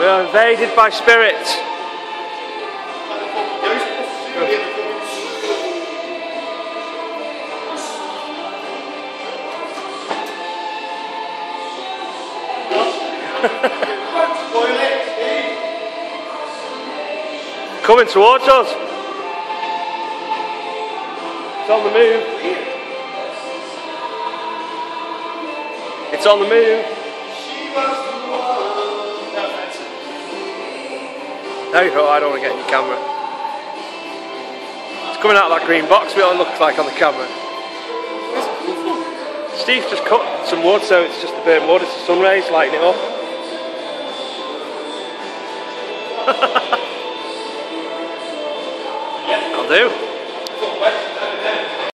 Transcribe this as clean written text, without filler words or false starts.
We are invaded by spirits. Coming towards us. It's on the move. It's on the move. No, you I don't want to get in your camera. It's coming out of that green box, what it looks like on the camera. Steve just cut some wood, so it's just a bit of wood, it's the sun rays lighting it up. I'll do.